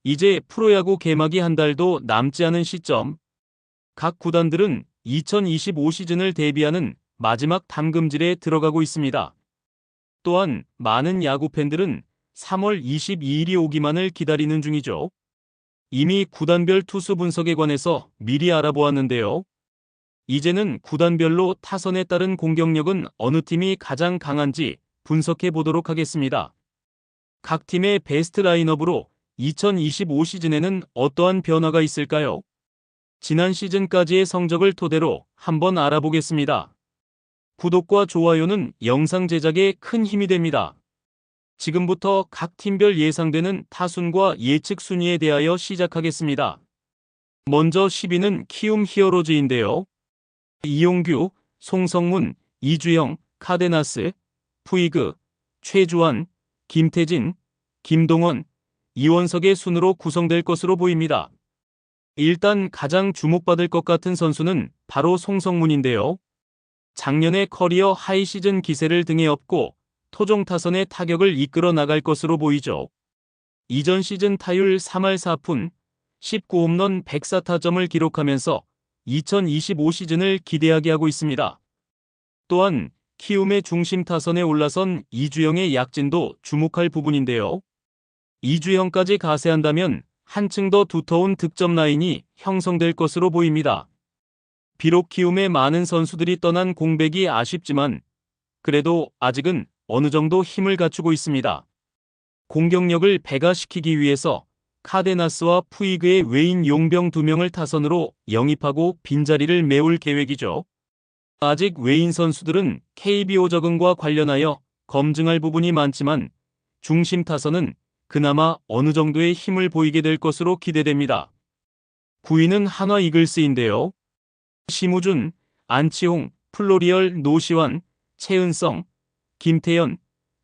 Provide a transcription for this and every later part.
이제 프로야구 개막이 한 달도 남지 않은 시점. 각 구단들은 2025 시즌을 대비하는 마지막 담금질에 들어가고 있습니다. 또한 많은 야구 팬들은 3월 22일이 오기만을 기다리는 중이죠. 이미 구단별 투수 분석에 관해서 미리 알아보았는데요. 이제는 구단별로 타선에 따른 공격력은 어느 팀이 가장 강한지 분석해 보도록 하겠습니다. 각 팀의 베스트 라인업으로 2025 시즌에는 어떠한 변화가 있을까요? 지난 시즌까지의 성적을 토대로 한번 알아보겠습니다. 구독과 좋아요는 영상 제작에 큰 힘이 됩니다. 지금부터 각 팀별 예상되는 타순과 예측 순위에 대하여 시작하겠습니다. 먼저 10위는 키움 히어로즈인데요. 이용규, 송성문, 이주영, 카데나스, 푸이그, 최주환, 김태진, 김동원, 이원석의 순으로 구성될 것으로 보입니다. 일단 가장 주목받을 것 같은 선수는 바로 송성문인데요. 작년에 커리어 하이 시즌 기세를 등에 업고 토종 타선의 타격을 이끌어 나갈 것으로 보이죠. 이전 시즌 타율 3할 4푼, 19홈런 104타점을 기록하면서 2025 시즌을 기대하게 하고 있습니다. 또한 키움의 중심 타선에 올라선 이주영의 약진도 주목할 부분인데요. 이주영까지 가세한다면 한층 더 두터운 득점 라인이 형성될 것으로 보입니다. 비록 키움의 많은 선수들이 떠난 공백이 아쉽지만 그래도 아직은 어느 정도 힘을 갖추고 있습니다. 공격력을 배가시키기 위해서 카데나스와 푸이그의 외인 용병 2명을 타선으로 영입하고 빈자리를 메울 계획이죠. 아직 외인 선수들은 KBO 적응과 관련하여 검증할 부분이 많지만 중심 타선은 그나마 어느 정도의 힘을 보이게 될 것으로 기대됩니다. 9위는 한화 이글스인데요. 심우준, 안치홍, 플로리얼, 노시환, 최은성, 김태현,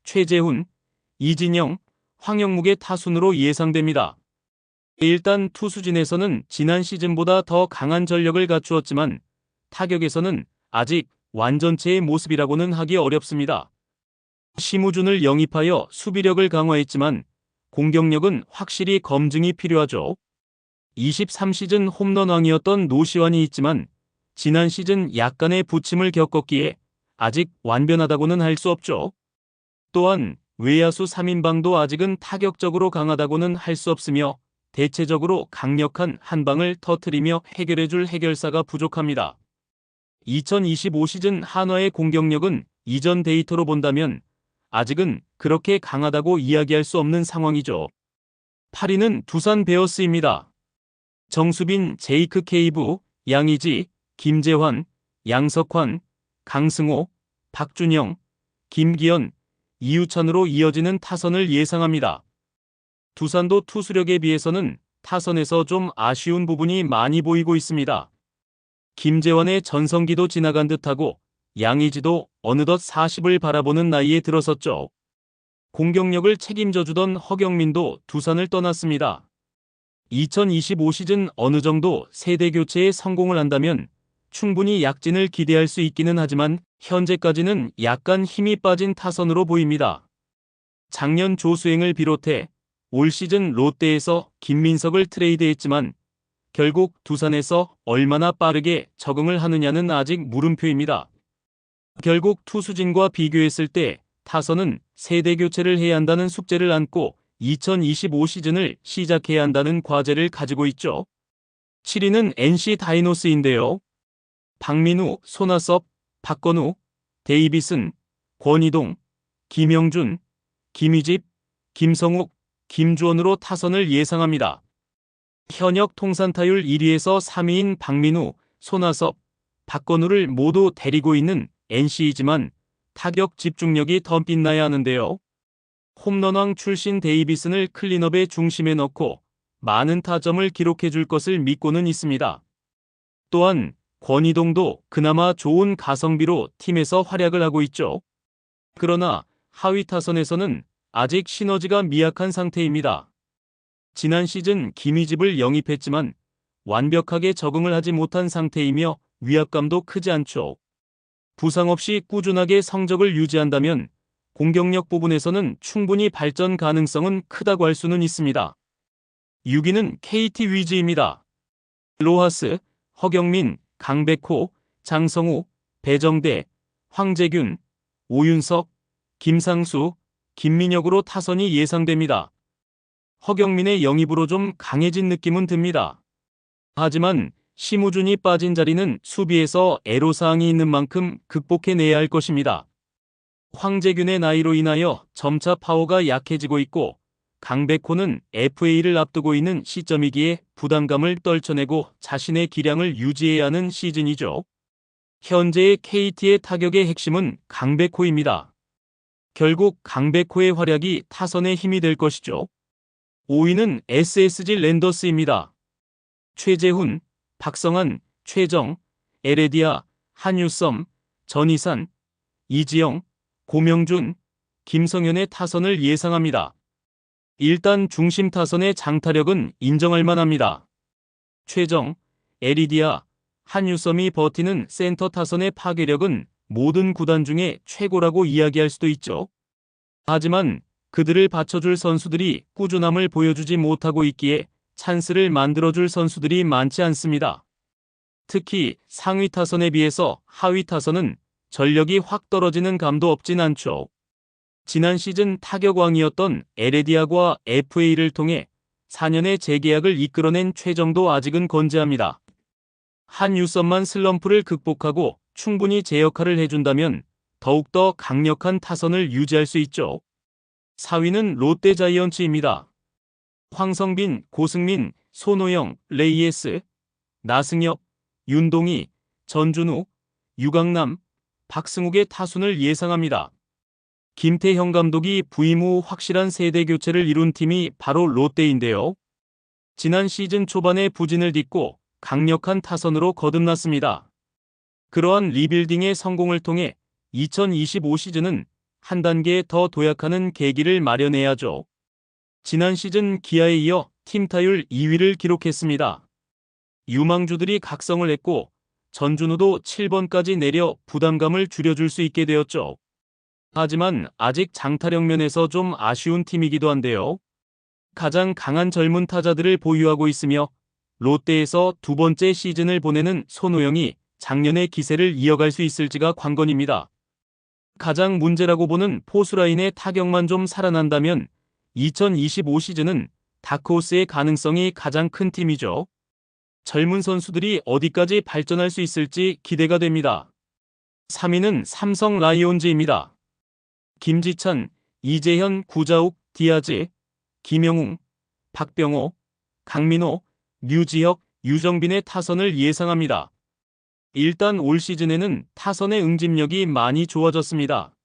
최재훈, 이진영, 황영묵의 타순으로 예상됩니다. 일단 투수진에서는 지난 시즌보다 더 강한 전력을 갖추었지만 타격에서는 아직 완전체의 모습이라고는 하기 어렵습니다. 심우준을 영입하여 수비력을 강화했지만 공격력은 확실히 검증이 필요하죠. 23시즌 홈런왕이었던 노시환이 있지만 지난 시즌 약간의 부침을 겪었기에 아직 완변하다고는 할 수 없죠. 또한 외야수 3인방도 아직은 타격적으로 강하다고는 할 수 없으며 대체적으로 강력한 한 방을 터뜨리며 해결해줄 해결사가 부족합니다. 2025 시즌 한화의 공격력은 이전 데이터로 본다면 아직은 그렇게 강하다고 이야기할 수 없는 상황이죠. 8위는 두산 베어스입니다. 정수빈, 제이크 케이브, 양의지, 김재환, 양석환, 강승호, 박준영, 김기현, 이유찬으로 이어지는 타선을 예상합니다. 두산도 투수력에 비해서는 타선에서 좀 아쉬운 부분이 많이 보이고 있습니다. 김재환의 전성기도 지나간 듯하고 양의지도 어느덧 40을 바라보는 나이에 들어섰죠. 공격력을 책임져주던 허경민도 두산을 떠났습니다. 2025 시즌 어느 정도 세대 교체에 성공을 한다면 충분히 약진을 기대할 수 있기는 하지만 현재까지는 약간 힘이 빠진 타선으로 보입니다. 작년 조수행을 비롯해 올 시즌 롯데에서 김민석을 트레이드했지만 결국 두산에서 얼마나 빠르게 적응을 하느냐는 아직 물음표입니다. 결국 투수진과 비교했을 때 타선은 세대 교체를 해야 한다는 숙제를 안고 2025 시즌을 시작해야 한다는 과제를 가지고 있죠. 7위는 NC 다이노스인데요. 박민우, 손아섭, 박건우, 데이비슨, 권희동, 김영준, 김희집, 김성욱, 김주원으로 타선을 예상합니다. 현역 통산타율 1위에서 3위인 박민우, 손아섭, 박건우를 모두 데리고 있는 NC이지만 타격 집중력이 더 빛나야 하는데요. 홈런왕 출신 데이비슨을 클린업의 중심에 넣고 많은 타점을 기록해 줄 것을 믿고는 있습니다. 또한 권희동도 그나마 좋은 가성비로 팀에서 활약을 하고 있죠. 그러나 하위 타선에서는 아직 시너지가 미약한 상태입니다. 지난 시즌 김희집을 영입했지만 완벽하게 적응을 하지 못한 상태이며 위압감도 크지 않죠. 부상 없이 꾸준하게 성적을 유지한다면 공격력 부분에서는 충분히 발전 가능성은 크다고 할 수는 있습니다. 6위는 KT 위즈입니다. 로하스, 허경민, 강백호, 장성우, 배정대, 황재균, 오윤석, 김상수, 김민혁으로 타선이 예상됩니다. 허경민의 영입으로 좀 강해진 느낌은 듭니다. 하지만 심우준이 빠진 자리는 수비에서 애로사항이 있는 만큼 극복해내야 할 것입니다. 황재균의 나이로 인하여 점차 파워가 약해지고 있고 강백호는 FA를 앞두고 있는 시점이기에 부담감을 떨쳐내고 자신의 기량을 유지해야 하는 시즌이죠. 현재의 KT의 타격의 핵심은 강백호입니다. 결국 강백호의 활약이 타선의 힘이 될 것이죠. 5위는 SSG 랜더스입니다. 최재훈, 박성환, 최정, 에레디아, 한유섬, 전희산, 이지영, 고명준, 김성현의 타선을 예상합니다. 일단 중심 타선의 장타력은 인정할 만합니다. 최정, 에리디아, 한유섬이 버티는 센터 타선의 파괴력은 모든 구단 중에 최고라고 이야기할 수도 있죠. 하지만 그들을 받쳐줄 선수들이 꾸준함을 보여주지 못하고 있기에 찬스를 만들어줄 선수들이 많지 않습니다. 특히 상위 타선에 비해서 하위 타선은 전력이 확 떨어지는 감도 없진 않죠. 지난 시즌 타격왕이었던 에레디아과 FA를 통해 4년의 재계약을 이끌어낸 최정도 아직은 건재합니다. 한유섬만 슬럼프를 극복하고 충분히 제 역할을 해준다면 더욱더 강력한 타선을 유지할 수 있죠. 4위는 롯데자이언츠입니다. 황성빈, 고승민, 손호영, 레이에스, 나승엽, 윤동희, 전준우, 유강남, 박승욱의 타순을 예상합니다. 김태형 감독이 부임 후 확실한 세대 교체를 이룬 팀이 바로 롯데인데요. 지난 시즌 초반에 부진을 딛고 강력한 타선으로 거듭났습니다. 그러한 리빌딩의 성공을 통해 2025 시즌은 한 단계 더 도약하는 계기를 마련해야죠. 지난 시즌 기아에 이어 팀 타율 2위를 기록했습니다. 유망주들이 각성을 했고 전준우도 7번까지 내려 부담감을 줄여줄 수 있게 되었죠. 하지만 아직 장타력 면에서 좀 아쉬운 팀이기도 한데요. 가장 강한 젊은 타자들을 보유하고 있으며 롯데에서 두 번째 시즌을 보내는 손호영이 작년의 기세를 이어갈 수 있을지가 관건입니다. 가장 문제라고 보는 포수라인의 타격만 좀 살아난다면 2025 시즌은 다크호스의 가능성이 가장 큰 팀이죠. 젊은 선수들이 어디까지 발전할 수 있을지 기대가 됩니다. 3위는 삼성 라이온즈입니다. 김지찬, 이재현, 구자욱, 디아즈, 김영웅, 박병호, 강민호, 류지혁, 유정빈의 타선을 예상합니다. 일단 올 시즌에는 타선의 응집력이 많이 좋아졌습니다.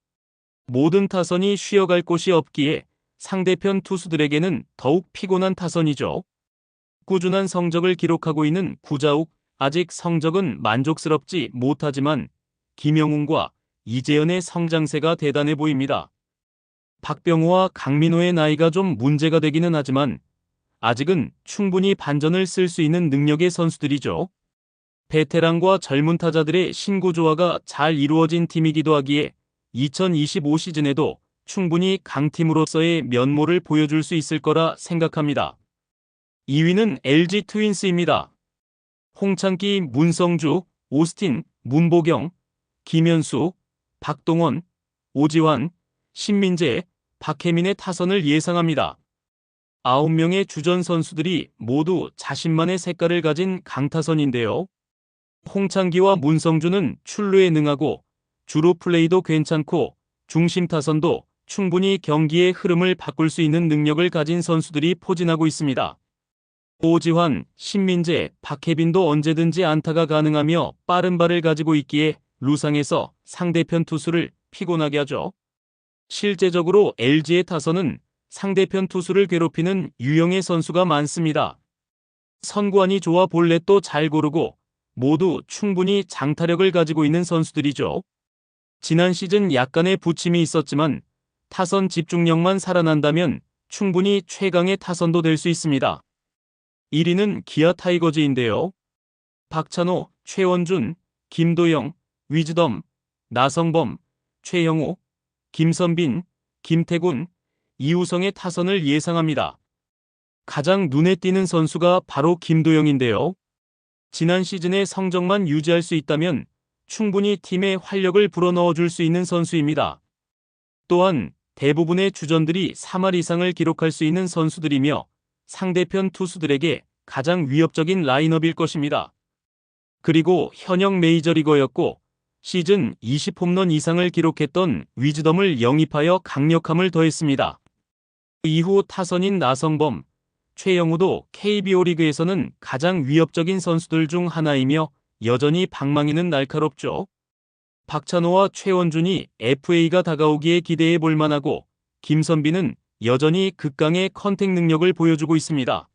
모든 타선이 쉬어갈 곳이 없기에 상대편 투수들에게는 더욱 피곤한 타선이죠. 꾸준한 성적을 기록하고 있는 구자욱, 아직 성적은 만족스럽지 못하지만 김영웅과 이재현의 성장세가 대단해 보입니다. 박병호와 강민호의 나이가 좀 문제가 되기는 하지만 아직은 충분히 반전을 쓸 수 있는 능력의 선수들이죠. 베테랑과 젊은 타자들의 신구조화가 잘 이루어진 팀이기도 하기에 2025 시즌에도 충분히 강팀으로서의 면모를 보여줄 수 있을 거라 생각합니다. 2위는 LG 트윈스입니다. 홍창기, 문성주, 오스틴, 문보경, 김현수, 박동원, 오지환, 신민재, 박혜민의 타선을 예상합니다. 9명의 주전 선수들이 모두 자신만의 색깔을 가진 강타선인데요. 홍창기와 문성주는 출루에 능하고 주루 플레이도 괜찮고 중심 타선도 충분히 경기의 흐름을 바꿀 수 있는 능력을 가진 선수들이 포진하고 있습니다. 오지환, 신민재, 박혜빈도 언제든지 안타가 가능하며 빠른 발을 가지고 있기에 루상에서 상대편 투수를 피곤하게 하죠. 실제적으로 LG의 타선은 상대편 투수를 괴롭히는 유형의 선수가 많습니다. 선구안이 좋아 볼넷도 잘 고르고 모두 충분히 장타력을 가지고 있는 선수들이죠. 지난 시즌 약간의 부침이 있었지만 타선 집중력만 살아난다면 충분히 최강의 타선도 될 수 있습니다. 1위는 기아 타이거즈인데요. 박찬호, 최원준, 김도영, 위즈덤, 나성범, 최영호, 김선빈, 김태군, 이우성의 타선을 예상합니다. 가장 눈에 띄는 선수가 바로 김도영인데요. 지난 시즌의 성적만 유지할 수 있다면 충분히 팀에 활력을 불어넣어 줄 수 있는 선수입니다. 또한 대부분의 주전들이 3할 이상을 기록할 수 있는 선수들이며 상대편 투수들에게 가장 위협적인 라인업일 것입니다. 그리고 현역 메이저리거였고 시즌 20홈런 이상을 기록했던 위즈덤을 영입하여 강력함을 더했습니다. 이후 타선인 나성범, 최영우도 KBO 리그에서는 가장 위협적인 선수들 중 하나이며 여전히 방망이는 날카롭죠. 박찬호와 최원준이 FA가 다가오기에 기대해 볼 만하고 김선비는 여전히 극강의 컨택 능력을 보여주고 있습니다.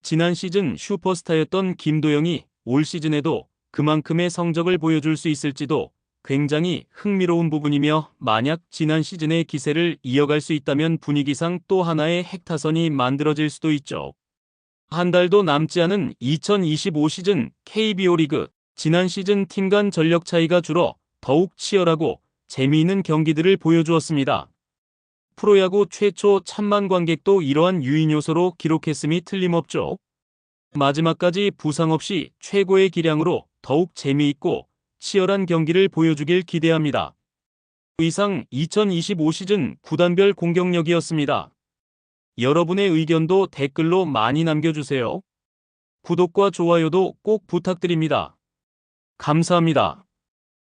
지난 시즌 슈퍼스타였던 김도영이 올 시즌에도 그만큼의 성적을 보여줄 수 있을지도 굉장히 흥미로운 부분이며 만약 지난 시즌의 기세를 이어갈 수 있다면 분위기상 또 하나의 핵타선이 만들어질 수도 있죠. 한 달도 남지 않은 2025 시즌 KBO 리그 지난 시즌 팀 간 전력 차이가 줄어 더욱 치열하고 재미있는 경기들을 보여주었습니다. 프로야구 최초 1000만 관객도 이러한 유인 요소로 기록했음이 틀림없죠. 마지막까지 부상 없이 최고의 기량으로 더욱 재미있고 치열한 경기를 보여주길 기대합니다. 이상 2025 시즌 구단별 공격력이었습니다. 여러분의 의견도 댓글로 많이 남겨주세요. 구독과 좋아요도 꼭 부탁드립니다. 감사합니다.